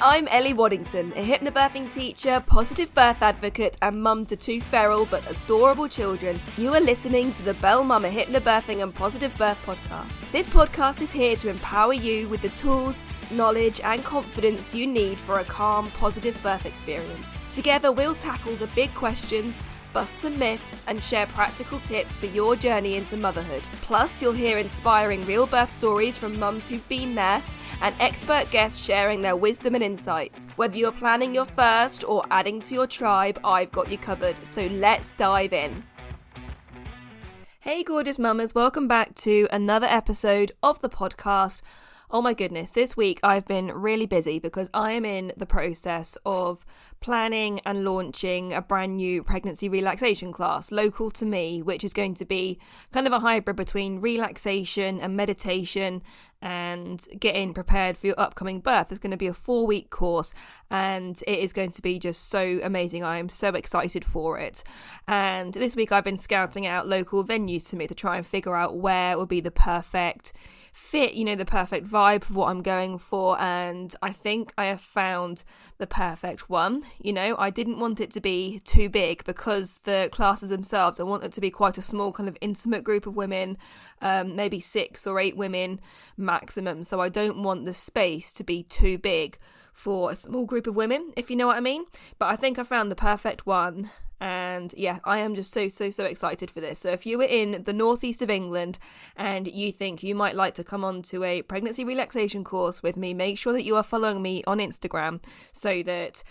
Hi, I'm Ellie Waddington, a hypnobirthing teacher, positive birth advocate, and mum to two feral but adorable children. You are listening to the Bell Mama Hypnobirthing and Positive Birth podcast. This podcast is here to empower you with the tools, knowledge, and confidence you need for a calm, positive birth experience. Together, we'll tackle the big questions, bust some myths, and share practical tips for your journey into motherhood. Plus, you'll hear inspiring real birth stories from mums who've been there, and expert guests sharing their wisdom and insights. Whether you're planning your first or adding to your tribe, I've got you covered, so let's dive in. Hey gorgeous mamas, welcome back to another episode of the podcast. Oh my goodness, this week I've been really busy because I am in the process of planning and launching a brand new pregnancy relaxation class local to me, which is going to be kind of a hybrid between relaxation and meditation and getting prepared for your upcoming birth. It's going to be a 4-week course and it is going to be just so amazing. I am so excited for it. And this week I've been scouting out local venues to me to try and figure out where would be the perfect fit, the perfect vibe of what I'm going for. And I think I have found the perfect one. I didn't want it to be too big because the classes themselves, I want it to be quite a small kind of intimate group of women, maybe 6 or 8 women maximum. So I don't want the space to be too big for a small group of women, if you know what I mean. But I think I found the perfect one. And yeah, I am just so excited for this. So if you were in the northeast of England and you think you might like to come on to a pregnancy relaxation course with me, make sure that you are following me on Instagram so that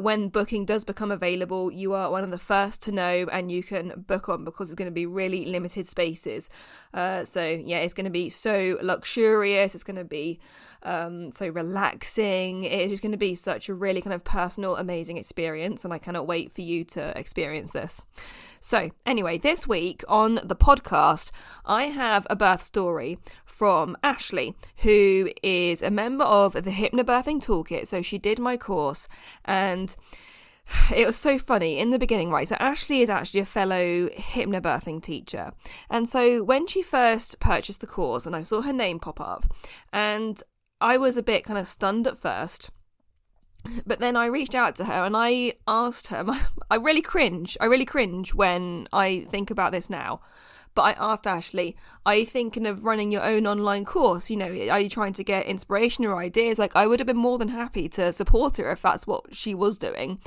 when booking does become available, you are one of the first to know and you can book on, because it's going to be really limited spaces. So yeah, it's going to be so luxurious. It's going to be so relaxing. It's just going to be such a really kind of personal, amazing experience. And I cannot wait for you to experience this. So anyway, this week on the podcast, I have a birth story from Ashleigh, who is a member of the Hypnobirthing Toolkit. So she did my course and it was so funny in the beginning, right? So Ashleigh is actually a fellow hypnobirthing teacher. And so when she first purchased the course and I saw her name pop up, and I was a bit kind of stunned at first. But then I reached out to her and I asked her, I really cringe when I think about this now. But I asked Ashleigh, are you thinking of running your own online course? Are you trying to get inspiration or ideas? Like, I would have been more than happy to support her if that's what she was doing.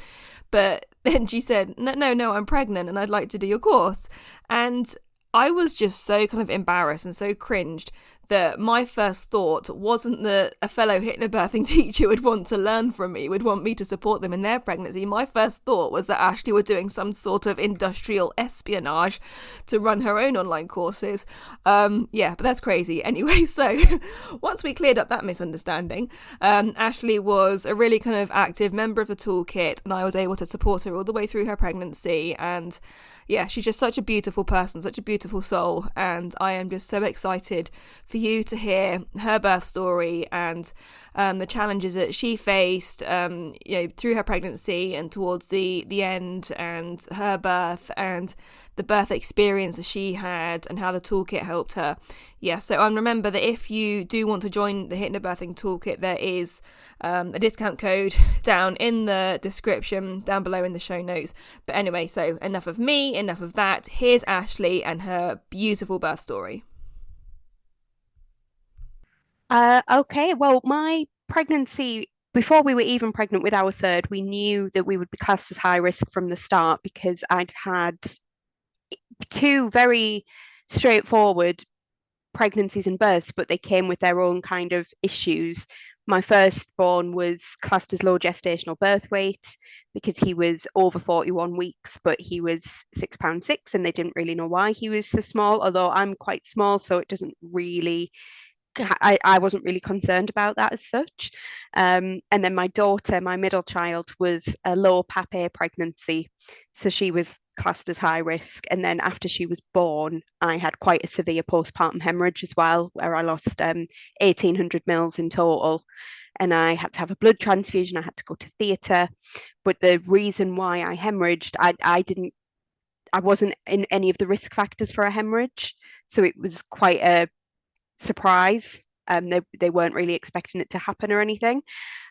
But then she said, no, I'm pregnant and I'd like to do your course. And I was just so kind of embarrassed and so cringed that my first thought wasn't that a fellow hypnobirthing teacher would want to learn from me, would want me to support them in their pregnancy. My first thought was that Ashleigh were doing some sort of industrial espionage to run her own online courses. But that's crazy. Anyway, so once we cleared up that misunderstanding, Ashleigh was a really kind of active member of the toolkit and I was able to support her all the way through her pregnancy. And yeah, she's just such a beautiful person, such a beautiful soul. And I am just so excited for you to hear her birth story and the challenges that she faced through her pregnancy and towards the end, and her birth and the birth experience that she had and how the toolkit helped her. So remember that if you do want to join the Hypnobirthing Toolkit, there is a discount code down in the description down below in the show notes. But anyway, so enough of me, enough of that. Here's Ashleigh and her beautiful birth story. Okay, well, my pregnancy, before we were even pregnant with our third, we knew that we would be classed as high risk from the start because I'd had 2 very straightforward pregnancies and births, but they came with their own kind of issues. My firstborn was classed as low gestational birth weight because he was over 41 weeks, but he was £6.6 and they didn't really know why he was so small, although I'm quite small, so it doesn't really I wasn't really concerned about that as such. And then my daughter, my middle child, was a low PAPA pregnancy. So she was classed as high risk. And then after she was born, I had quite a severe postpartum hemorrhage as well, where I lost 1,800 mils in total. And I had to have a blood transfusion. I had to go to theatre. But the reason why I hemorrhaged, I wasn't in any of the risk factors for a hemorrhage. So it was quite a surprise. They weren't really expecting it to happen or anything.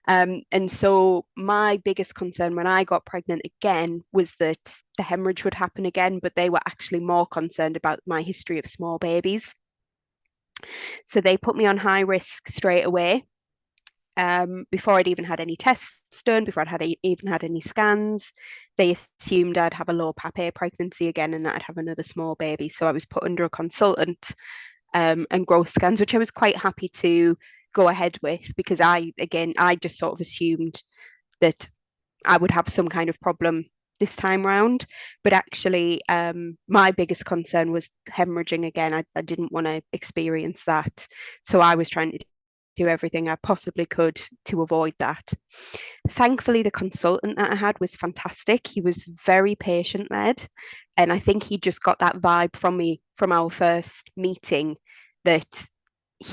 And so my biggest concern when I got pregnant again was that the hemorrhage would happen again, but they were actually more concerned about my history of small babies. So they put me on high risk straight away. Before I'd even had any tests done, before even had any scans, they assumed I'd have a low pap pregnancy again and that I'd have another small baby. So I was put under a consultant and growth scans, which I was quite happy to go ahead with because I just sort of assumed that I would have some kind of problem this time round. But actually, my biggest concern was hemorrhaging again. I didn't want to experience that. So I was trying to do everything I possibly could to avoid that. Thankfully, the consultant that I had was fantastic. He was very patient led. And I think he just got that vibe from me from our first meeting that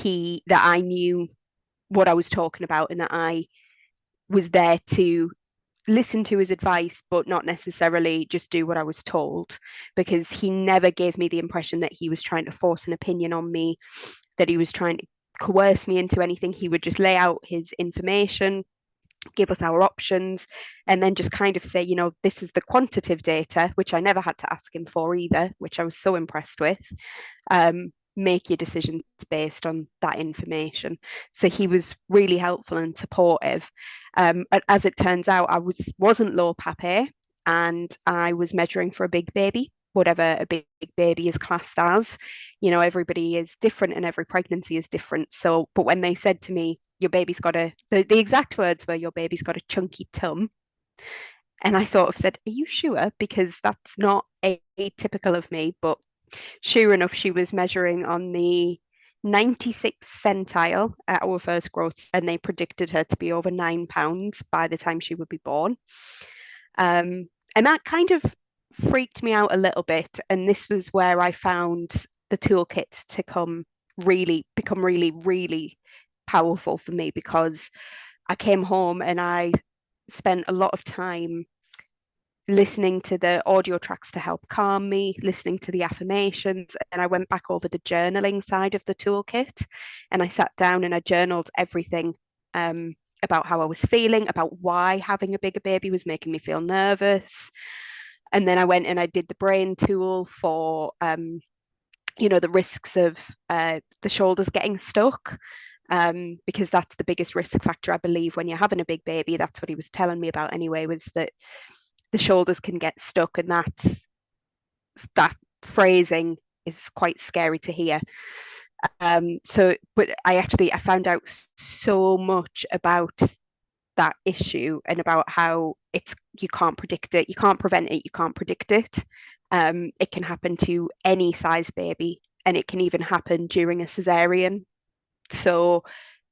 that I knew what I was talking about and that I was there to listen to his advice, but not necessarily just do what I was told, because he never gave me the impression that he was trying to force an opinion on me, that he was trying to coerce me into anything. He would just lay out his information, give us our options, and then just kind of say, this is the quantitative data, which I never had to ask him for either, which I was so impressed with. Make your decisions based on that information. So he was really helpful and supportive. As it turns out, I wasn't low PAPA and I was measuring for a big baby, whatever a big baby is classed as. Everybody is different and every pregnancy is different. So, but when they said to me, your baby's got the exact words were, your baby's got a chunky tum. And I sort of said, are you sure? Because that's not atypical of me, but sure enough, she was measuring on the 96th centile at our first growth, and they predicted her to be over £9 by the time she would be born. And that kind of freaked me out a little bit. And this was where I found the toolkit to become really, really powerful for me, because I came home and I spent a lot of time listening to the audio tracks to help calm me, listening to the affirmations, and I went back over the journaling side of the toolkit and I sat down and I journaled everything about how I was feeling, about why having a bigger baby was making me feel nervous. And then I went and I did the brain tool for the risks of the shoulders getting stuck. Because that's the biggest risk factor, I believe, when you're having a big baby. That's what he was telling me about anyway, was that the shoulders can get stuck, and that phrasing is quite scary to hear. But I found out so much about that issue and about how you can't predict it, you can't prevent it, you can't predict it. It can happen to any size baby, and it can even happen during a cesarean. So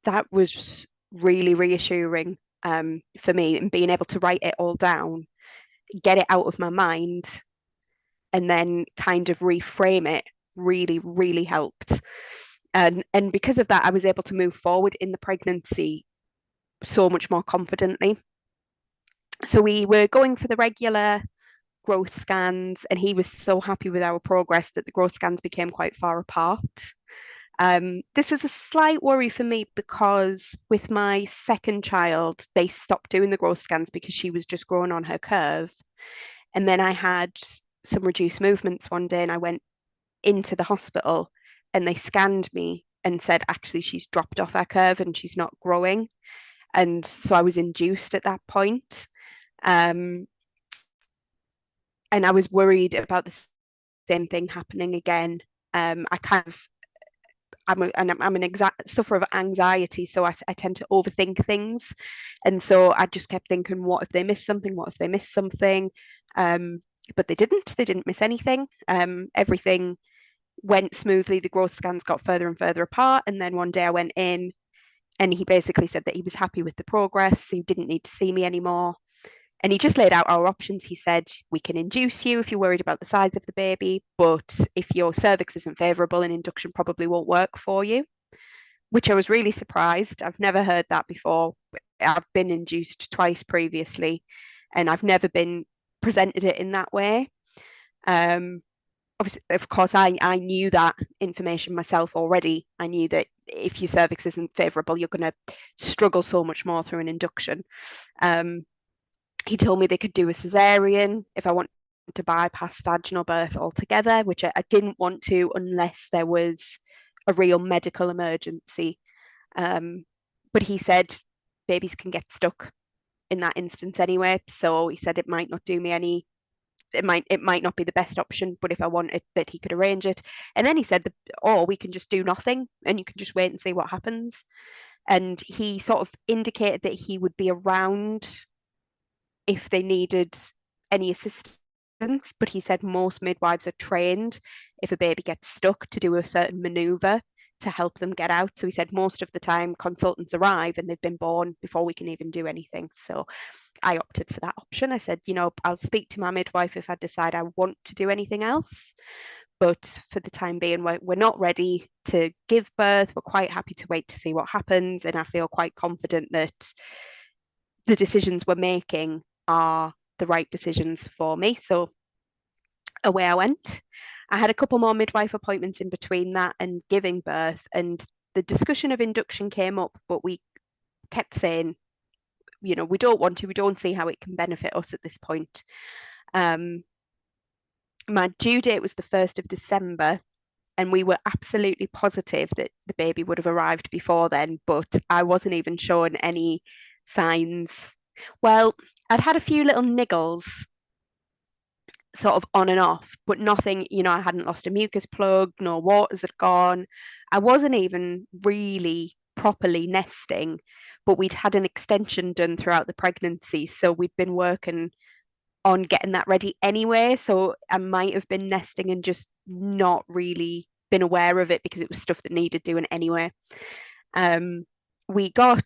that was really reassuring for me, and being able to write it all down, get it out of my mind, and then kind of reframe it really, really helped. And because of that, I was able to move forward in the pregnancy so much more confidently. So we were going for the regular growth scans, and he was so happy with our progress that the growth scans became quite far apart. This was a slight worry for me because with my second child, they stopped doing the growth scans because she was just growing on her curve. And then I had some reduced movements one day and I went into the hospital and they scanned me and said, actually, she's dropped off her curve and she's not growing. And so I was induced at that point. And I was worried about the same thing happening again. I kind of I'm an sufferer of anxiety, so I tend to overthink things, and so I just kept thinking, what if they miss something? What if they miss something? But they didn't. They didn't miss anything. Everything went smoothly. The growth scans got further and further apart, and then one day I went in, and he basically said that he was happy with the progress. He didn't need to see me anymore. And he just laid out our options. He said, we can induce you if you're worried about the size of the baby, but if your cervix isn't favourable, an induction probably won't work for you, which I was really surprised. I've never heard that before. I've been induced twice previously, and I've never been presented it in that way. obviously, of course, I knew that information myself already. I knew that if your cervix isn't favourable, you're going to struggle so much more through an induction. Um, he told me they could do a cesarean if I wanted to bypass vaginal birth altogether, which I didn't want to unless there was a real medical emergency. Um, but he said babies can get stuck in that instance anyway. So he said it might not do me any. It might not be the best option, but if I wanted that, he could arrange it. And then he said, or we can just do nothing, and you can just wait and see what happens. And he sort of indicated that he would be around if they needed any assistance. But he said most midwives are trained if a baby gets stuck to do a certain maneuver to help them get out. So he said most of the time consultants arrive and they've been born before we can even do anything. So I opted for that option. I said, I'll speak to my midwife if I decide I want to do anything else. But for the time being, we're not ready to give birth. We're quite happy to wait to see what happens. And I feel quite confident that the decisions we're making are the right decisions for me. So away I went. I had a couple more midwife appointments in between that and giving birth, and the discussion of induction came up, but we kept saying, we don't want to, we don't see how it can benefit us at this point. My due date was the 1st of December, and we were absolutely positive that the baby would have arrived before then, but I wasn't even showing any signs. Well, I'd had a few little niggles sort of on and off, but nothing, I hadn't lost a mucus plug, no waters had gone. I wasn't even really properly nesting, but we'd had an extension done throughout the pregnancy. So we'd been working on getting that ready anyway. So I might have been nesting and just not really been aware of it because it was stuff that needed doing anyway. We got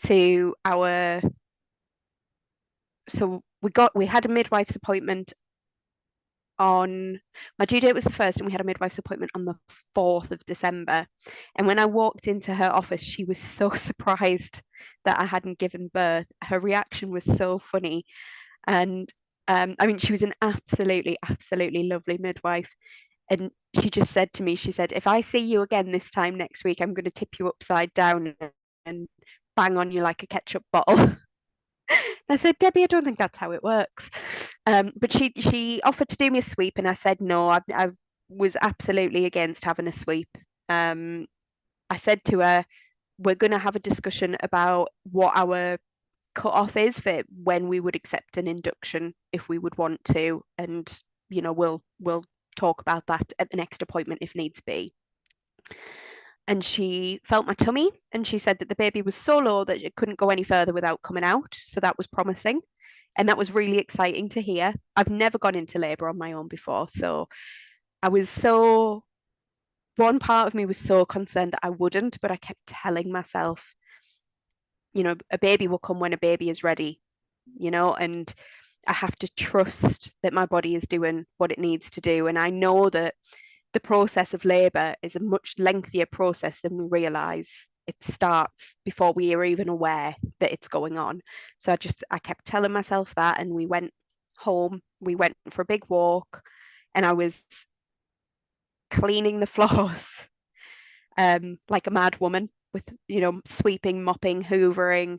to our so we had a midwife's appointment on my due date was the 1st, and we had a midwife's appointment on the 4th of December. And when I walked into her office, she was so surprised that I hadn't given birth. Her reaction was so funny. And I mean, she was an absolutely, absolutely lovely midwife. And she just said to me, she said, if I see you again this time next week, I'm going to tip you upside down and bang on you like a ketchup bottle. I said, Debbie, I don't think that's how it works. But she offered to do me a sweep, and I said no. I was absolutely against having a sweep. I said to her, we're going to have a discussion about what our cut-off is for when we would accept an induction if we would want to, and we'll talk about that at the next appointment if needs be. And she felt my tummy, and she said that the baby was so low that it couldn't go any further without coming out. So that was promising. And that was really exciting to hear. I've never gone into labour on my own before. So I was one part of me was so concerned that I wouldn't, but I kept telling myself, a baby will come when a baby is ready, and I have to trust that my body is doing what it needs to do. And I know that the process of labour is a much lengthier process than we realise. It starts before we are even aware that it's going on. So I kept telling myself that, and we went home. We went for a big walk, and I was cleaning the floors like a mad woman with, sweeping, mopping, hoovering.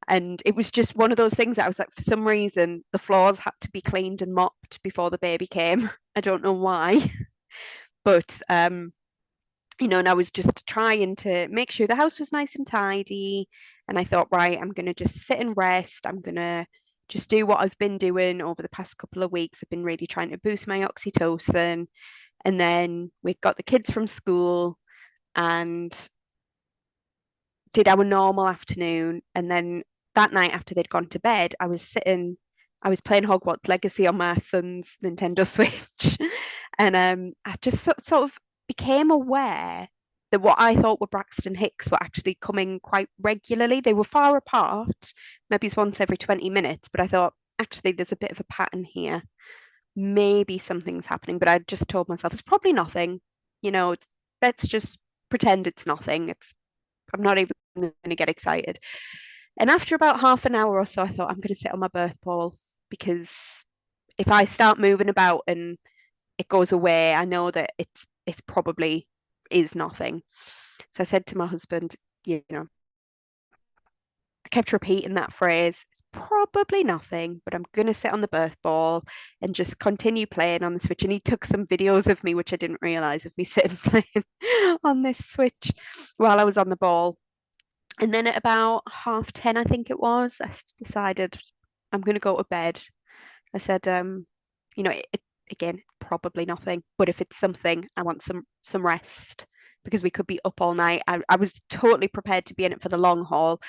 And it was just one of those things that I was like, for some reason, the floors had to be cleaned and mopped before the baby came. I don't know why. But and I was just trying to make sure the house was nice and tidy. And I thought, right, I'm gonna just sit and rest. I'm gonna just do what I've been doing over the past couple of weeks. I've been really trying to boost my oxytocin. And then we got the kids from school and did our normal afternoon. And then that night after they'd gone to bed, I was playing Hogwarts Legacy on my son's Nintendo Switch. And I just sort of became aware that what I thought were Braxton Hicks were actually coming quite regularly. They were far apart, maybe it's once every 20 minutes, but I thought, actually, there's a bit of a pattern here. Maybe something's happening, but I just told myself it's probably nothing. Let's just pretend it's nothing. I'm not even going to get excited. And after about half an hour or so, I thought I'm going to sit on my birth ball, because if I start moving about and it goes away. I know that it probably is nothing. So I said to my husband, I kept repeating that phrase. It's probably nothing, but I'm going to sit on the birth ball and just continue playing on the Switch. And he took some videos of me, which I didn't realize, of me sitting playing on this Switch while I was on the ball. And then at about 10:30, I think it was, decided I'm going to go to bed. I said, again, probably nothing, but if it's something, I want some rest because we could be up all night. I was totally prepared to be in it for the long haul.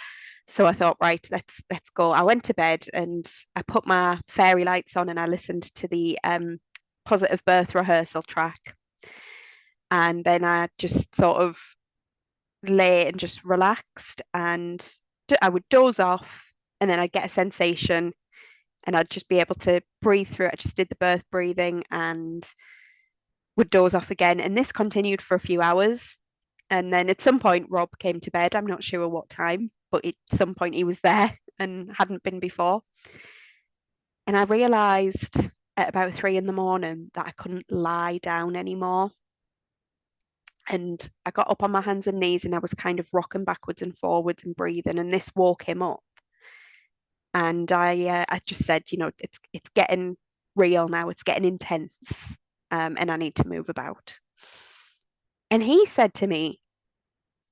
So I thought, right, let's go. I went to bed and I put my fairy lights on and I listened to the positive birth rehearsal track. And then I just sort of lay and just relaxed and I would doze off and then I'd get a sensation and I'd just be able to breathe through it. I just did the birth breathing and would doze off again. And this continued for a few hours. And then at some point, Rob came to bed. I'm not sure what time, but at some point he was there and hadn't been before. And I realized at about 3 in the morning that I couldn't lie down anymore. And I got up on my hands and knees and I was kind of rocking backwards and forwards and breathing. And this woke him up. And I just said, it's getting real now. It's getting intense, and I need to move about. And he said to me,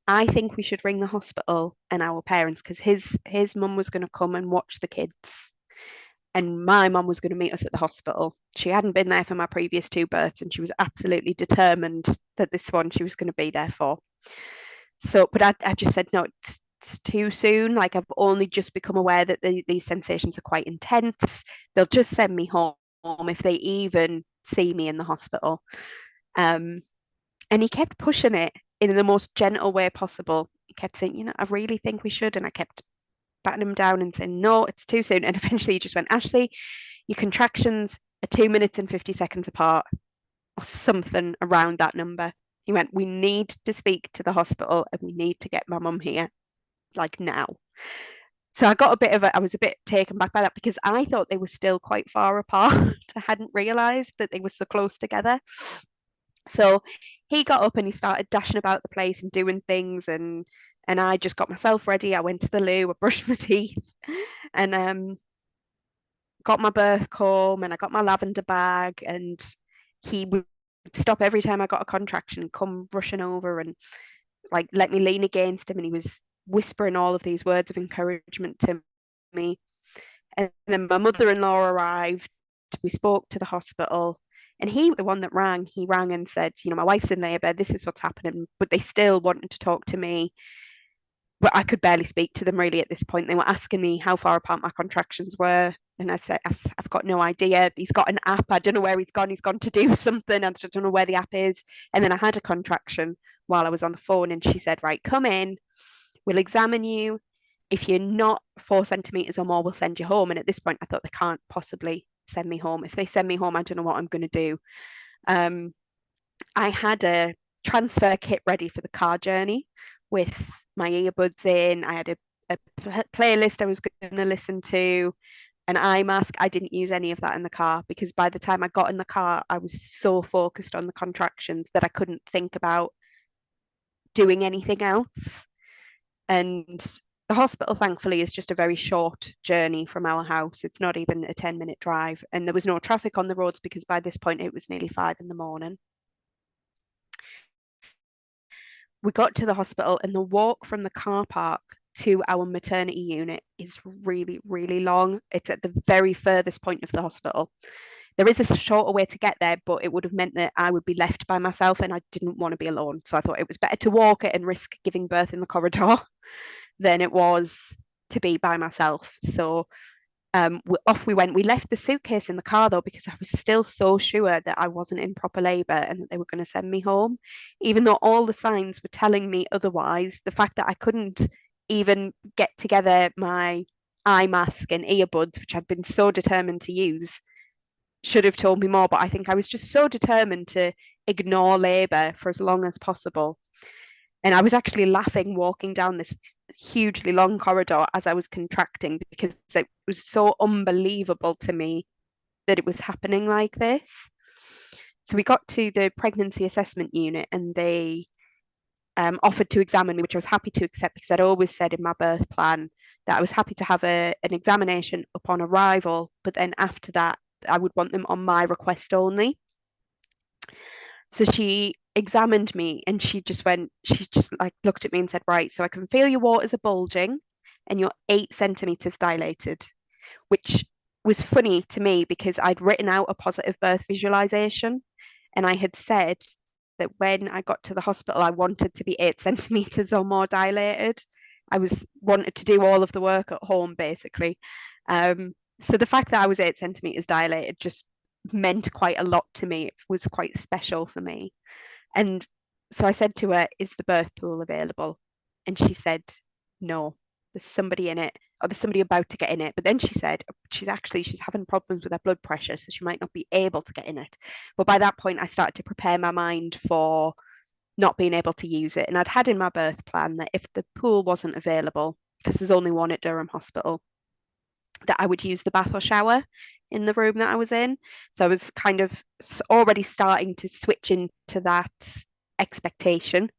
I think we should ring the hospital and our parents because his mum was going to come and watch the kids, and my mum was going to meet us at the hospital. She hadn't been there for my previous two births, and she was absolutely determined that this one she was going to be there for. So, but I just said no. It's too soon. Like I've only just become aware that these sensations are quite intense. They'll just send me home if they even see me in the hospital. Um, and he kept pushing it in the most gentle way possible. He kept saying, I really think we should. And I kept batting him down and saying, no, it's too soon. And eventually he just went, Ashleigh, your contractions are 2 minutes and 50 seconds apart, or something around that number. He went, we need to speak to the hospital and we need to get my mum here, like now. So I was a bit taken back by that because I thought they were still quite far apart. I hadn't realized that they were so close together. So he got up and he started dashing about the place and doing things and I just got myself ready. I went to the loo, I brushed my teeth and got my birth comb and I got my lavender bag and he would stop every time I got a contraction, come rushing over and like let me lean against him and he was whispering all of these words of encouragement to me. And then my mother-in-law arrived. We spoke to the hospital and he was the one that rang. He rang and said, my wife's in labour, this is what's happening. But they still wanted to talk to me. But I could barely speak to them really at this point. They were asking me how far apart my contractions were. And I said, I've got no idea. He's got an app. I don't know where he's gone. He's gone to do something. I don't know where the app is. And then I had a contraction while I was on the phone. And she said, right, come in. We'll examine you. If you're not 4 centimeters or more, we'll send you home. And at this point, I thought they can't possibly send me home. If they send me home, I don't know what I'm going to do. I had a transfer kit ready for the car journey with my earbuds in. I had a playlist I was going to listen to, an eye mask. I didn't use any of that in the car because by the time I got in the car, I was so focused on the contractions that I couldn't think about doing anything else. And the hospital, thankfully, is just a very short journey from our house. It's not even a 10-minute drive. And there was no traffic on the roads because by this point it was nearly 5 in the morning. We got to the hospital and the walk from the car park to our maternity unit is really, really long. It's at the very furthest point of the hospital. There is a shorter way to get there, but it would have meant that I would be left by myself and I didn't want to be alone. So I thought it was better to walk it and risk giving birth in the corridor than it was to be by myself. So off we went. We left the suitcase in the car though, because I was still so sure that I wasn't in proper labour and that they were going to send me home. Even though all the signs were telling me otherwise, the fact that I couldn't even get together my eye mask and earbuds, which I'd been so determined to use, should have told me more. But I think I was just so determined to ignore labour for as long as possible. And I was actually laughing walking down this hugely long corridor as I was contracting because it was so unbelievable to me that it was happening like this. So we got to the pregnancy assessment unit and they offered to examine me, which I was happy to accept because I'd always said in my birth plan that I was happy to have an examination upon arrival, but then after that, I would want them on my request only. So she examined me and she just like looked at me and said, right, so I can feel your waters are bulging and you're 8 centimeters dilated, which was funny to me because I'd written out a positive birth visualization and I had said that when I got to the hospital, I wanted to be 8 centimeters or more dilated. I was wanted to do all of the work at home basically. So the fact that I was 8 centimeters dilated just meant quite a lot to me. It was quite special for me. And so I said to her, is the birth pool available? And she said, no, there's somebody in it, or there's somebody about to get in it. But then she said she's having problems with her blood pressure, so she might not be able to get in it. But by that point, I started to prepare my mind for not being able to use it. And I'd had in my birth plan that if the pool wasn't available, because there's only one at Durham Hospital, that I would use the bath or shower in the room that I was in. So I was kind of already starting to switch into that expectation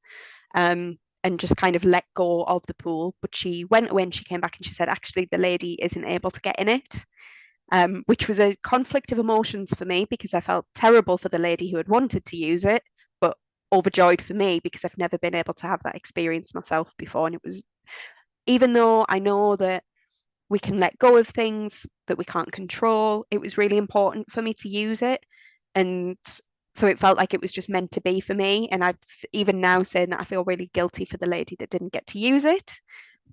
and just kind of let go of the pool. But she went away and she came back and she said, actually, the lady isn't able to get in it. Which was a conflict of emotions for me because I felt terrible for the lady who had wanted to use it, but overjoyed for me because I've never been able to have that experience myself before. And it was, even though I know that we can let go of things that we can't control, it was really important for me to use it. And so it felt like it was just meant to be for me. And I've even now saying that I feel really guilty for the lady that didn't get to use it.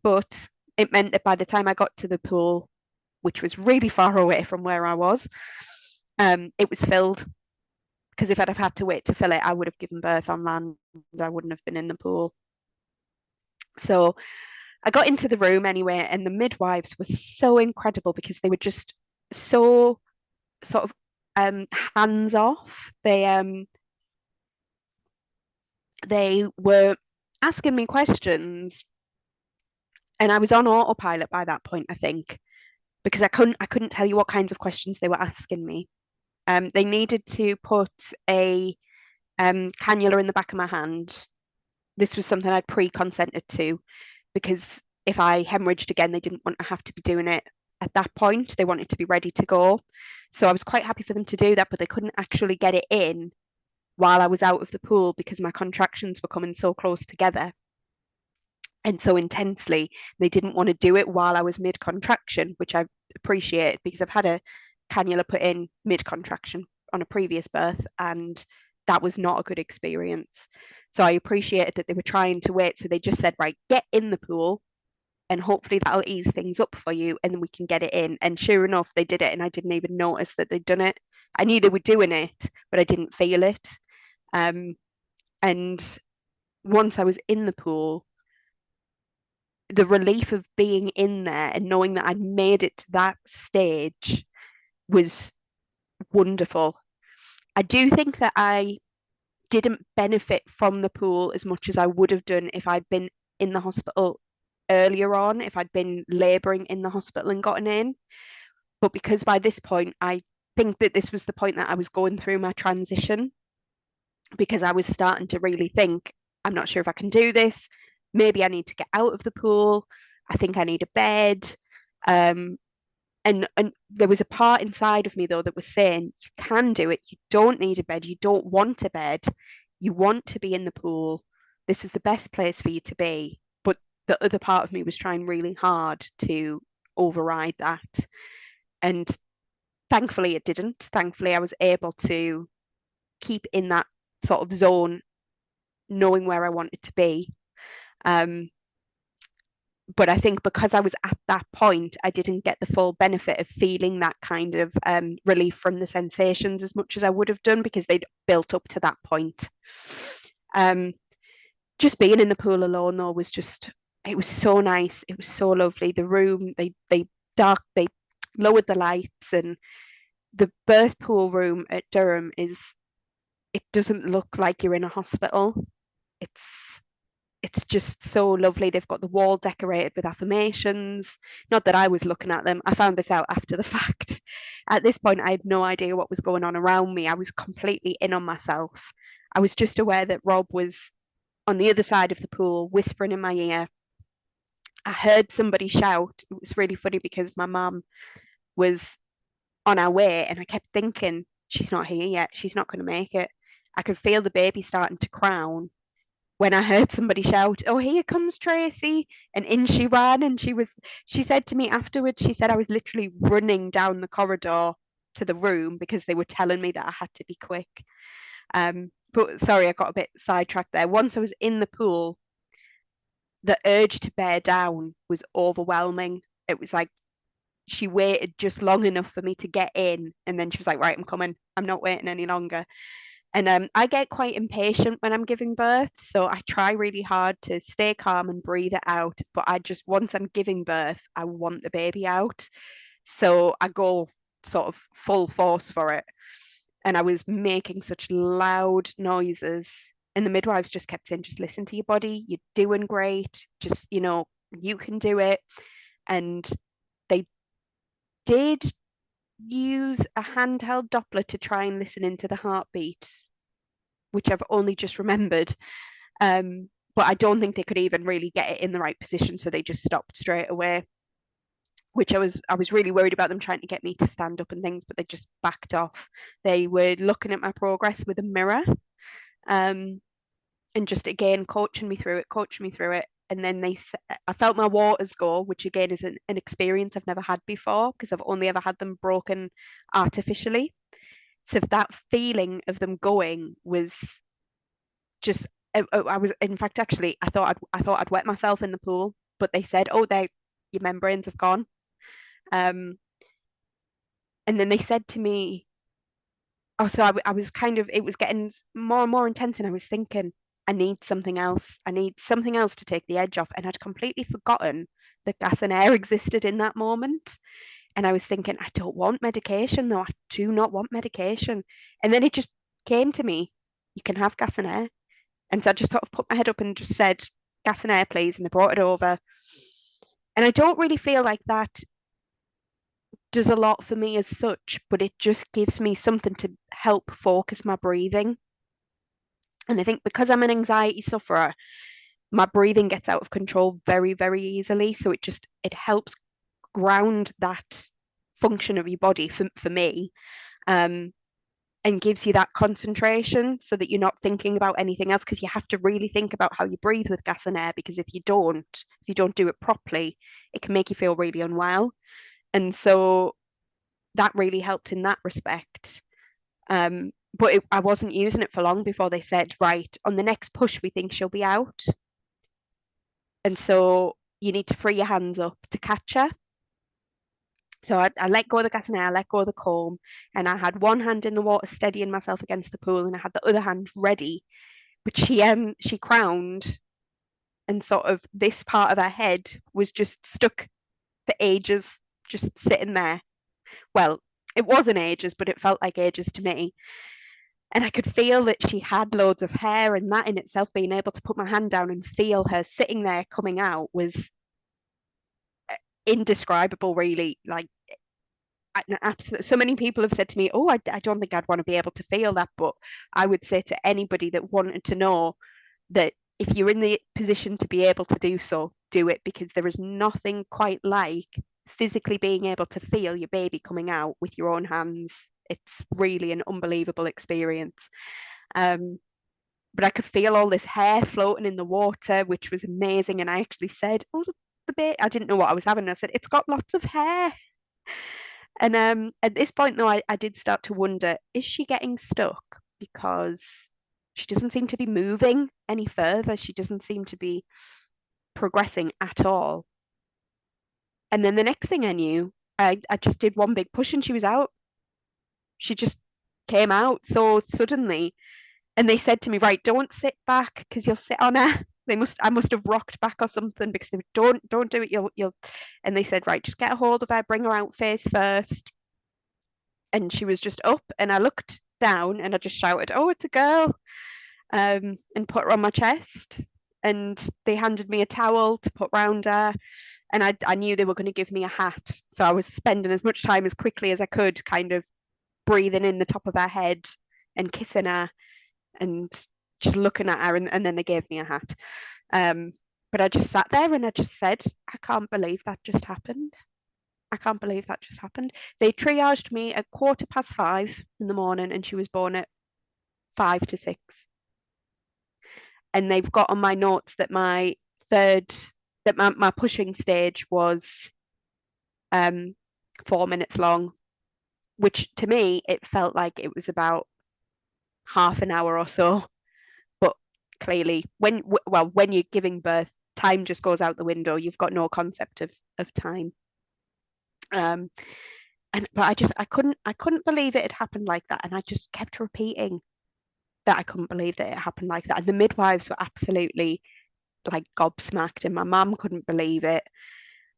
But it meant that by the time I got to the pool, which was really far away from where I was, it was filled. Because if I'd have had to wait to fill it, I would have given birth on land. I wouldn't have been in the pool. So I got into the room anyway, and the midwives were so incredible because they were just so sort of hands off. They were asking me questions, and I was on autopilot by that point, I think, because I couldn't tell you what kinds of questions they were asking me. They needed to put a cannula in the back of my hand. This was something I'd pre-consented to because if I hemorrhaged again, they didn't want to have to be doing it at that point. They wanted to be ready to go. So I was quite happy for them to do that, but they couldn't actually get it in while I was out of the pool because my contractions were coming so close together and so intensely. They didn't want to do it while I was mid contraction, which I appreciate because I've had a cannula put in mid contraction on a previous birth, and that was not a good experience. So I appreciated that they were trying to wait. So they just said, right, get in the pool and hopefully that'll ease things up for you and then we can get it in. And sure enough, they did it and I didn't even notice that they'd done it. I knew they were doing it, but I didn't feel it. Um, and once I was in the pool, the relief of being in there and knowing that I'd made it to that stage was wonderful. I do think that I didn't benefit from the pool as much as I would have done if I'd been in the hospital earlier on, if I'd been labouring in the hospital and gotten in. But because by this point, I think that this was the point that I was going through my transition because I was starting to really think, I'm not sure if I can do this. Maybe I need to get out of the pool. I think I need a bed. Um, and there was a part inside of me though that was saying, you can do it. You don't need a bed. You don't want a bed. You want to be in the pool. This is the best place for you to be. But the other part of me was trying really hard to override that. And thankfully it didn't. Thankfully I was able to keep in that sort of zone, knowing where I wanted to be. But I think because I was at that point, I didn't get the full benefit of feeling that kind of relief from the sensations as much as I would have done because they'd built up to that point. Just being in the pool alone though was just, it was so nice. It was so lovely. The room, they lowered the lights, and the birth pool room at Durham it doesn't look like you're in a hospital. It's it's just so lovely. They've got the wall decorated with affirmations. Not that I was looking at them. I found this out after the fact. At this point, I had no idea what was going on around me. I was completely in on myself. I was just aware that Rob was on the other side of the pool, whispering in my ear. I heard somebody shout. It was really funny because my mum was on our way, and I kept thinking, she's not here yet. She's not going to make it. I could feel the baby starting to crown when I heard somebody shout, "Oh, here comes Tracy." And in she ran. And she said to me afterwards, she said I was literally running down the corridor to the room because they were telling me that I had to be quick. But sorry, I got a bit sidetracked there. Once I was in the pool, the urge to bear down was overwhelming. It was like she waited just long enough for me to get in, and then she was like, "Right, I'm coming. I'm not waiting any longer." And I get quite impatient when I'm giving birth, so I try really hard to stay calm and breathe it out. But once I'm giving birth, I want the baby out. So I go sort of full force for it. And I was making such loud noises. And the midwives just kept saying, just listen to your body. You're doing great. Just, you can do it. And they did use a handheld Doppler to try and listen into the heartbeat, which I've only just remembered. But I don't think they could even really get it in the right position, so they just stopped straight away. Which I was really worried about them trying to get me to stand up and things, but they just backed off. They were looking at my progress with a mirror, and just again coaching me through it. And then I felt my waters go, which again is an experience I've never had before because I've only ever had them broken artificially. So that feeling of them going was just I was in fact actually I thought I'd wet myself in the pool, but they said, "Oh, your membranes have gone." Um, and then they said to me, "Oh," so I was kind of it was getting more and more intense, and I was thinking, I need something else. I need something else to take the edge off, and I'd completely forgotten that gas and air existed in that moment. And I was thinking, I don't want medication, though. I do not want medication. And then it just came to me, you can have gas and air. And so I just sort of put my head up and just said, gas and air, please. And they brought it over. And I don't really feel like that does a lot for me as such, but it just gives me something to help focus my breathing. And I think because I'm an anxiety sufferer, my breathing gets out of control very, very easily. So it helps ground that function of your body for me. Um, and gives you that concentration so that you're not thinking about anything else, because you have to really think about how you breathe with gas and air, because if you don't do it properly, it can make you feel really unwell. And so that really helped in that respect. But I wasn't using it for long before they said, right, on the next push, we think she'll be out. And so you need to free your hands up to catch her. So I let go of the gas and air, I let go of the comb, and I had one hand in the water steadying myself against the pool, and I had the other hand ready. But she crowned, and sort of this part of her head was just stuck for ages, just sitting there. Well, it wasn't ages, but it felt like ages to me. And I could feel that she had loads of hair, and that in itself, being able to put my hand down and feel her sitting there coming out was indescribable, really. Like, absolutely, so many people have said to me, "Oh, I don't think I'd want to be able to feel that," but I would say to anybody that wanted to know that if you're in the position to be able to do so, do it, because there is nothing quite like physically being able to feel your baby coming out with your own hands. It's really an unbelievable experience. But I could feel all this hair floating in the water, which was amazing. And I actually said, "Oh, the baby," I didn't know what I was having. I said, "It's got lots of hair." And at this point, though, I did start to wonder, is she getting stuck? Because she doesn't seem to be moving any further. She doesn't seem to be progressing at all. And then the next thing I knew, I just did one big push and she was out. She just came out so suddenly. And they said to me, "Right, don't sit back because you'll sit on her." I must have rocked back or something, because they don't do it. You'll. And they said, "Right, just get a hold of her, bring her out face first." And she was just up, and I looked down and I just shouted, "Oh, it's a girl," and put her on my chest. and they handed me a towel to put round her, and I knew they were going to give me a hat. So I was spending as much time as quickly as I could, kind of breathing in the top of her head and kissing her and just looking at her, and then they gave me a hat. Um, but I just sat there and I just said, I can't believe that just happened. I can't believe that just happened. They triaged me at 5:15 in the morning, and she was born at 5 to 6. And they've got on my notes that my pushing stage was 4 minutes long, which to me it felt like it was about half an hour or so. But clearly, when you're giving birth, time just goes out the window. You've got no concept of time. Um, but I couldn't believe it had happened like that, and I just kept repeating that I couldn't believe that it happened like that. And the midwives were absolutely like gobsmacked, and my mum couldn't believe it.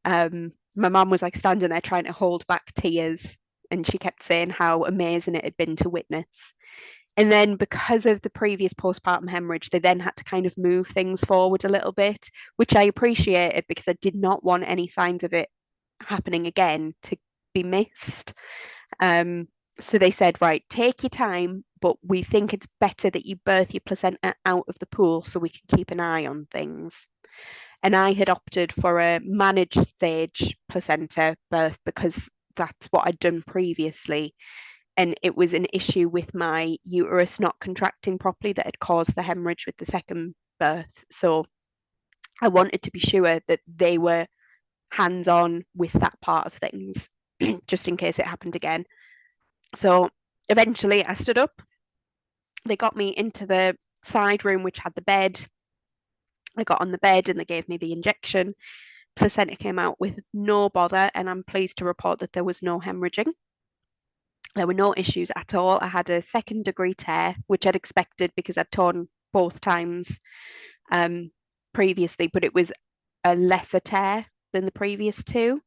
My mum was like standing there trying to hold back tears, and she kept saying how amazing it had been to witness. And then because of the previous postpartum hemorrhage, they then had to kind of move things forward a little bit, which I appreciated because I did not want any signs of it happening again to be missed. Um, so they said, right, take your time, but we think it's better that you birth your placenta out of the pool so we can keep an eye on things. And I had opted for a managed stage placenta birth because that's what I'd done previously. And it was an issue with my uterus not contracting properly that had caused the hemorrhage with the second birth. So I wanted to be sure that they were hands on with that part of things, just in case it happened again. So eventually I stood up. They got me into the side room, which had the bed. I got on the bed and they gave me the injection. Placenta came out with no bother, and I'm pleased to report that there was no hemorrhaging. There were no issues at all. I had a second-degree tear, which I'd expected because I'd torn both times um, previously, but it was a lesser tear than the previous two,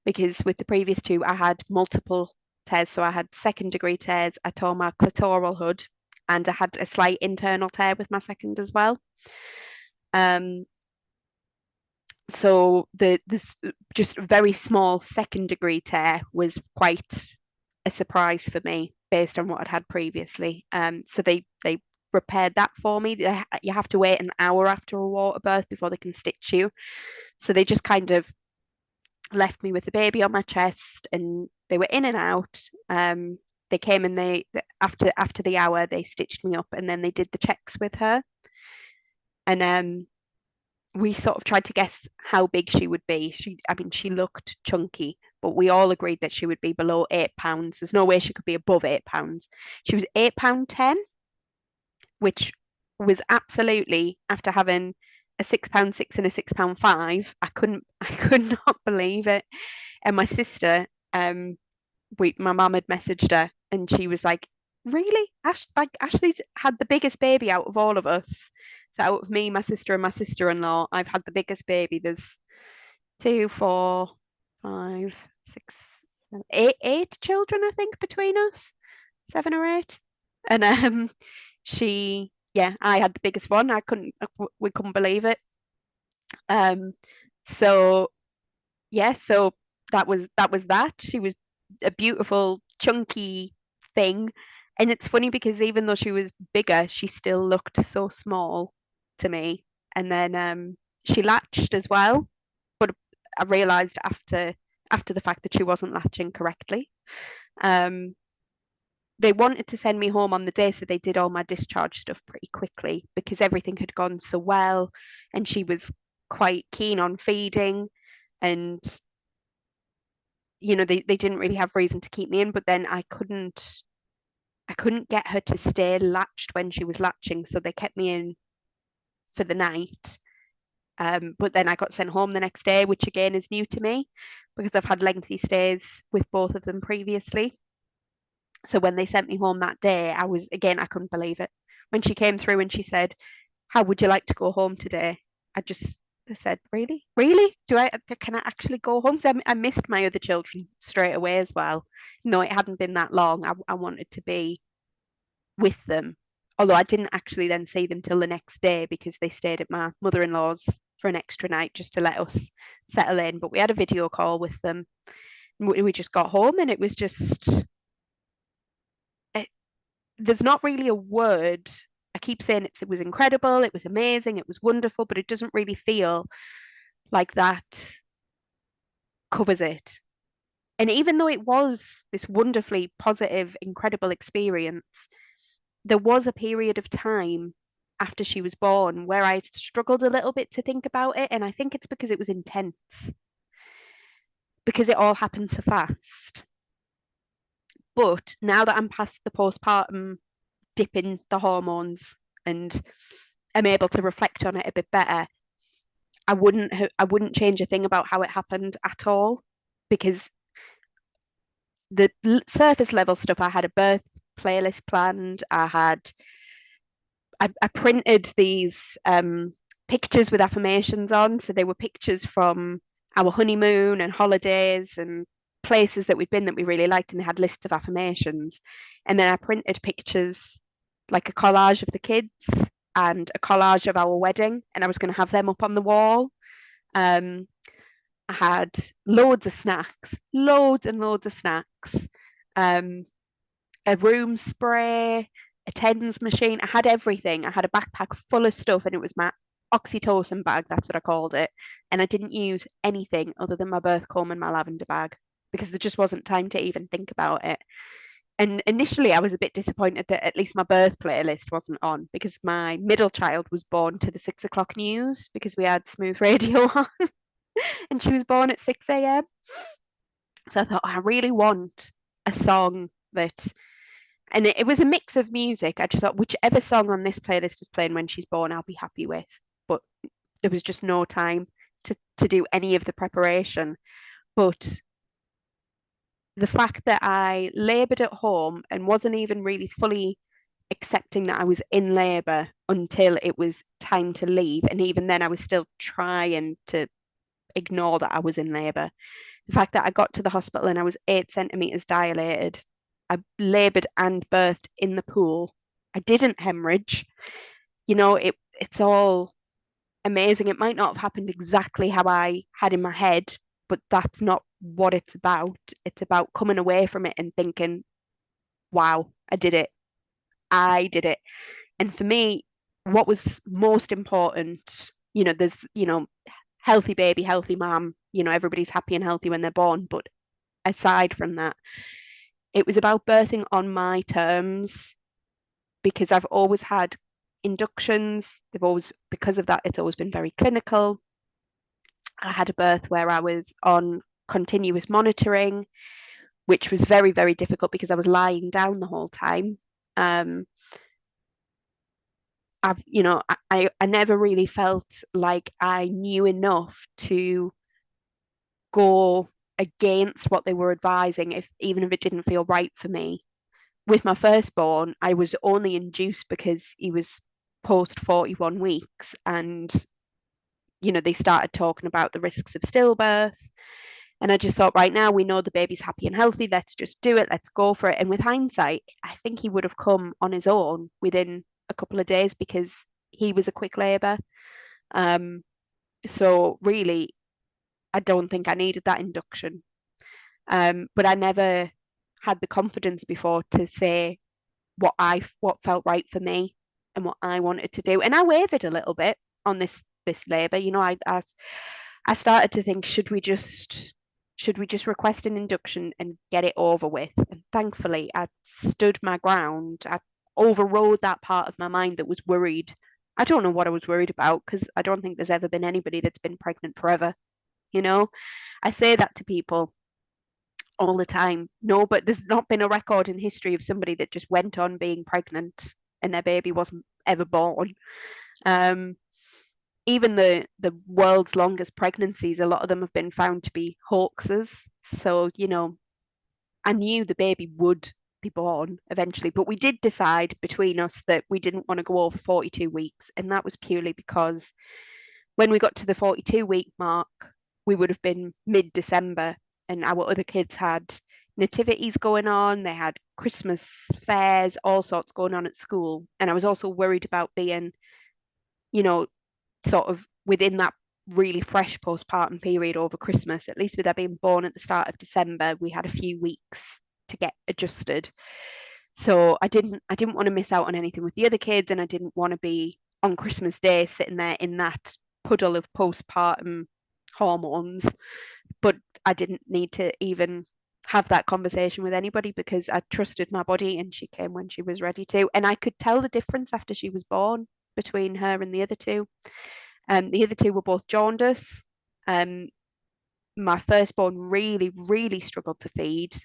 because with the previous two, I had multiple tears. So I had second-degree tears, I tore my clitoral hood, and I had a slight internal tear with my second as well. Um, so this just very small second-degree tear was quite a surprise for me based on what I'd had previously. So they repaired that for me. You have to wait an hour after a water birth before they can stitch you. So they just kind of left me with the baby on my chest, and they were in and out. They came and after the hour they stitched me up, and then they did the checks with her, and we sort of tried to guess how big she would be. I mean, she looked chunky, but we all agreed that she would be below 8 pounds. There's no way she could be above 8 pounds. She was £8.10, which was absolutely, after having a £6.6 and a £6.5. I could not believe it. And my sister, my mum had messaged her, and she was like, "Really? Ashleigh's had the biggest baby out of all of us. So out of me, my sister, and my sister-in-law, I've had the biggest baby. There's 2, 4, 5, 6, 7, eight children, I think, between us, 7 or 8." And I had the biggest one. We couldn't believe it. Um, so yeah, so that was that. She was a beautiful, chunky thing. And it's funny because even though she was bigger, she still looked so small to me. And then she latched as well, but I realized after the fact that she wasn't latching correctly. Um, they wanted to send me home on the day, so they did all my discharge stuff pretty quickly because everything had gone so well, and she was quite keen on feeding, and they didn't really have reason to keep me in. But then I couldn't get her to stay latched when she was latching, so they kept me in for the night. But then I got sent home the next day, which again is new to me because I've had lengthy stays with both of them previously. So when they sent me home that day, I couldn't believe it. When she came through and she said, "How would you like to go home today?" I said, "Really? Really? Can I actually go home?" So I missed my other children straight away as well. No, it hadn't been that long. I wanted to be with them Although I didn't actually then see them till the next day because they stayed at my mother-in-law's for an extra night just to let us settle in. But we had a video call with them. We just got home and it was just, it, there's not really a word. I keep saying it was incredible, it was amazing, it was wonderful, but it doesn't really feel like that covers it. And even though it was this wonderfully positive, incredible experience, there was a period of time after she was born where I struggled a little bit to think about it. And I think it's because it was intense, because it all happened so fast. But now that I'm past the postpartum dip in the hormones and am able to reflect on it a bit better, I wouldn't change a thing about how it happened at all, because the surface level stuff, I had a birth playlist planned. I printed these pictures with affirmations on. So they were pictures from our honeymoon and holidays and places that we'd been that we really liked, and they had lists of affirmations. And then I printed pictures, like a collage of the kids and a collage of our wedding, and I was going to have them up on the wall. Um, I had loads of snacks, loads and loads of snacks. Um, a room spray, a tens machine. I had everything. I had a backpack full of stuff, and it was my oxytocin bag. That's what I called it. And I didn't use anything other than my birth comb and my lavender bag because there just wasn't time to even think about it. And initially, I was a bit disappointed that at least my birth playlist wasn't on, because my middle child was born to the 6 o'clock news because we had smooth radio on, and she was born at 6 a.m. So I thought, I really want a song that, and it was a mix of music. I just thought, whichever song on this playlist is playing when she's born, I'll be happy with. But there was just no time to do any of the preparation. But the fact that I laboured at home and wasn't even really fully accepting that I was in labour until it was time to leave, and even then I was still trying to ignore that I was in labour. The fact that I got to the hospital and I was 8 centimetres dilated, I laboured and birthed in the pool. I didn't hemorrhage. It's all amazing. It might not have happened exactly how I had in my head, but that's not what it's about. It's about coming away from it and thinking, wow, I did it. I did it. And for me, what was most important, there's, healthy baby, healthy mom, everybody's happy and healthy when they're born. But aside from that, it was about birthing on my terms, because I've always had inductions. Because of that, it's always been very clinical. I had a birth where I was on continuous monitoring, which was very, very difficult because I was lying down the whole time. I never really felt like I knew enough to go against what they were advising, even if it didn't feel right for me. With my firstborn, I was only induced because he was post 41 weeks, and they started talking about the risks of stillbirth. And I just thought, right now, we know the baby's happy and healthy. Let's just do it. Let's go for it. And with hindsight, I think he would have come on his own within a couple of days because he was a quick labour. So really, I don't think I needed that induction. But I never had the confidence before to say what felt right for me and what I wanted to do. And I wavered a little bit on this labour. I started to think, should we just request an induction and get it over with? And thankfully, I stood my ground. I overrode that part of my mind that was worried. I don't know what I was worried about, because I don't think there's ever been anybody that's been pregnant forever. I say that to people all the time. No, but there's not been a record in history of somebody that just went on being pregnant and their baby wasn't ever born. Even the world's longest pregnancies, a lot of them have been found to be hoaxes. So, I knew the baby would be born eventually, but we did decide between us that we didn't want to go over 42 weeks. And that was purely because when we got to the 42-week mark, we would have been mid-December, and our other kids had nativities going on. They had Christmas fairs, all sorts going on at school. And I was also worried about being, you know, sort of within that really fresh postpartum period over Christmas. At least with her being born at the start of December, we had a few weeks to get adjusted. So I didn't want to miss out on anything with the other kids, and I didn't want to be on Christmas Day sitting there in that puddle of postpartum hormones. But I didn't need to even have that conversation with anybody because I trusted my body and she came when she was ready to. And I could tell the difference after she was born between her and the other two. The other two were both jaundice. Um, my firstborn really, really struggled to feed.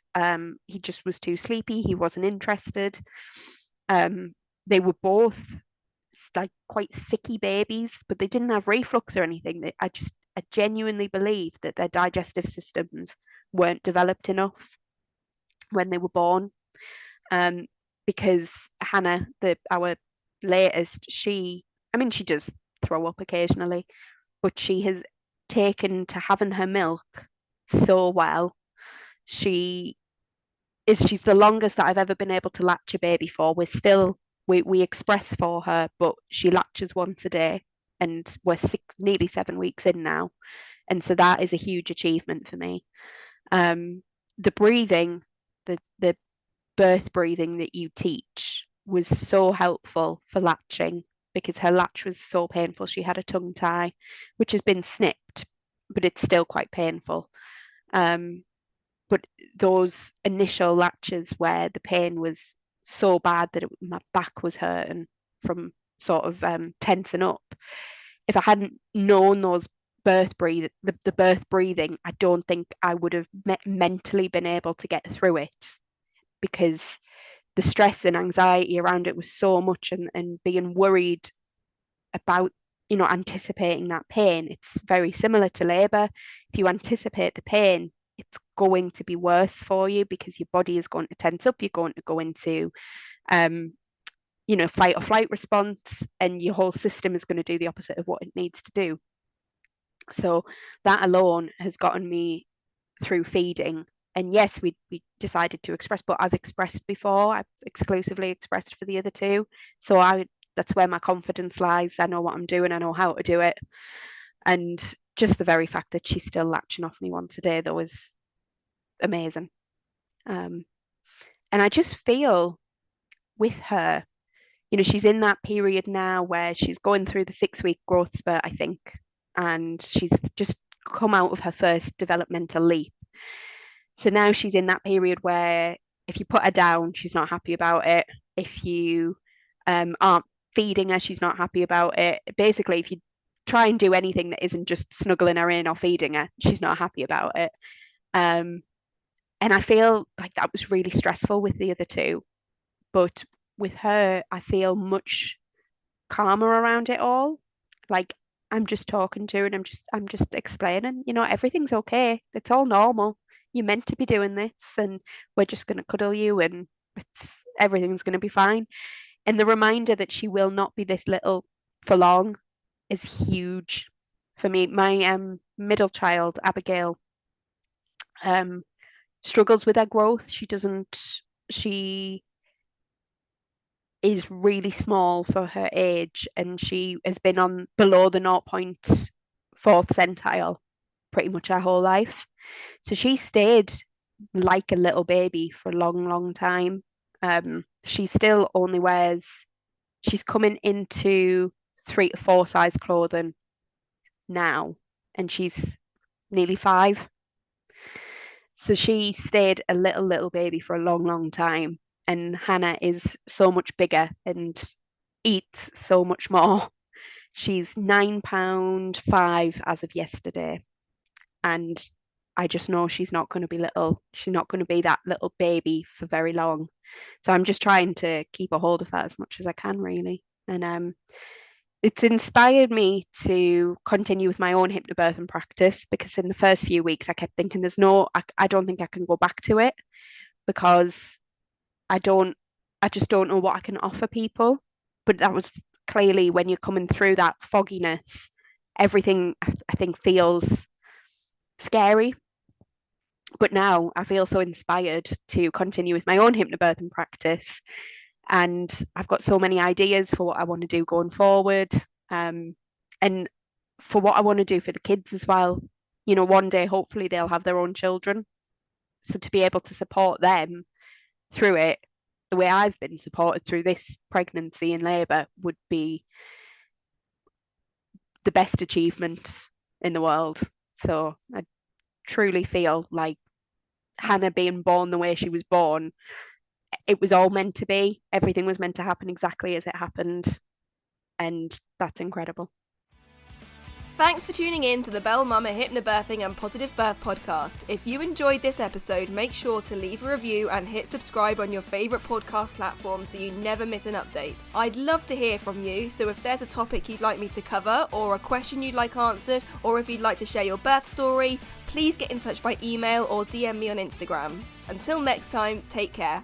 He just was too sleepy. He wasn't interested. Um, they were both like quite sicky babies, but they didn't have reflux or anything. I genuinely believe that their digestive systems weren't developed enough when they were born. Um, because Hannah, our latest, I mean, she does throw up occasionally, but she has taken to having her milk so well. She she's the longest that I've ever been able to latch a baby for. We express for her, but she latches once a day, and we're nearly 7 weeks in now, and so that is a huge achievement for me. The breathing, the birth breathing that you teach was so helpful for latching because her latch was so painful. She had a tongue tie, which has been snipped, but it's still quite painful. Um, but those initial latches where the pain was so bad that my back was hurting from sort of tensing up. If I hadn't known those the birth breathing, I don't think I would have mentally been able to get through it because the stress and anxiety around it was so much, and being worried about anticipating that pain. It's very similar to labor. If you anticipate the pain, it's going to be worse for you because your body is going to tense up. You're going to go into um fight or flight response, and your whole system is going to do the opposite of what it needs to do. So that alone has gotten me through feeding. And yes, we decided to express, but I've expressed before. I've exclusively expressed for the other two. So that's where my confidence lies. I know what I'm doing. I know how to do it. And just the very fact that she's still latching off me once a day, that was amazing. Um, and I just feel with her, she's in that period now where she's going through the 6 week growth spurt, I think, and she's just come out of her first developmental leap. So now she's in that period where if you put her down, she's not happy about it. If you aren't feeding her, she's not happy about it. Basically, if you try and do anything that isn't just snuggling her in or feeding her, she's not happy about it. And I feel like that was really stressful with the other two. But with her, I feel much calmer around it all. Like I'm just talking to her and I'm just explaining, everything's okay. It's all normal. You're meant to be doing this and we're just gonna cuddle you and everything's gonna be fine. And the reminder that she will not be this little for long is huge for me. My middle child, Abigail, um struggles with her growth. She is really small for her age, and she has been on below the 0.4th centile pretty much her whole life. So she stayed like a little baby for a long, long time. She still only wears, she's coming into 3 to 4 size clothing now, and she's nearly 5. So she stayed a little baby for a long, long time. And Hannah is so much bigger and eats so much more. She's £9.5 as of yesterday. And I just know she's not going to be little. She's not going to be that little baby for very long. So I'm just trying to keep a hold of that as much as I can, really. And it's inspired me to continue with my own hypnobirthing practice because in the first few weeks I kept thinking I don't think I can go back to it because I don't, I just don't know what I can offer people. But that was clearly when you're coming through that fogginess, everything I think feels scary. But now I feel so inspired to continue with my own hypnobirthing practice. And I've got so many ideas for what I want to do going forward. And for what I want to do for the kids as well. You know, one day, hopefully, they'll have their own children. So to be able to support them through it, the way I've been supported through this pregnancy and labour would be the best achievement in the world. So I truly feel like Hannah being born the way she was born, it was all meant to be. Everything was meant to happen exactly as it happened. And that's incredible. Thanks for tuning in to the Bell Mama Hypnobirthing and Positive Birth podcast. If you enjoyed this episode, make sure to leave a review and hit subscribe on your favourite podcast platform so you never miss an update. I'd love to hear from you, so if there's a topic you'd like me to cover, or a question you'd like answered, or if you'd like to share your birth story, please get in touch by email or DM me on Instagram. Until next time, take care.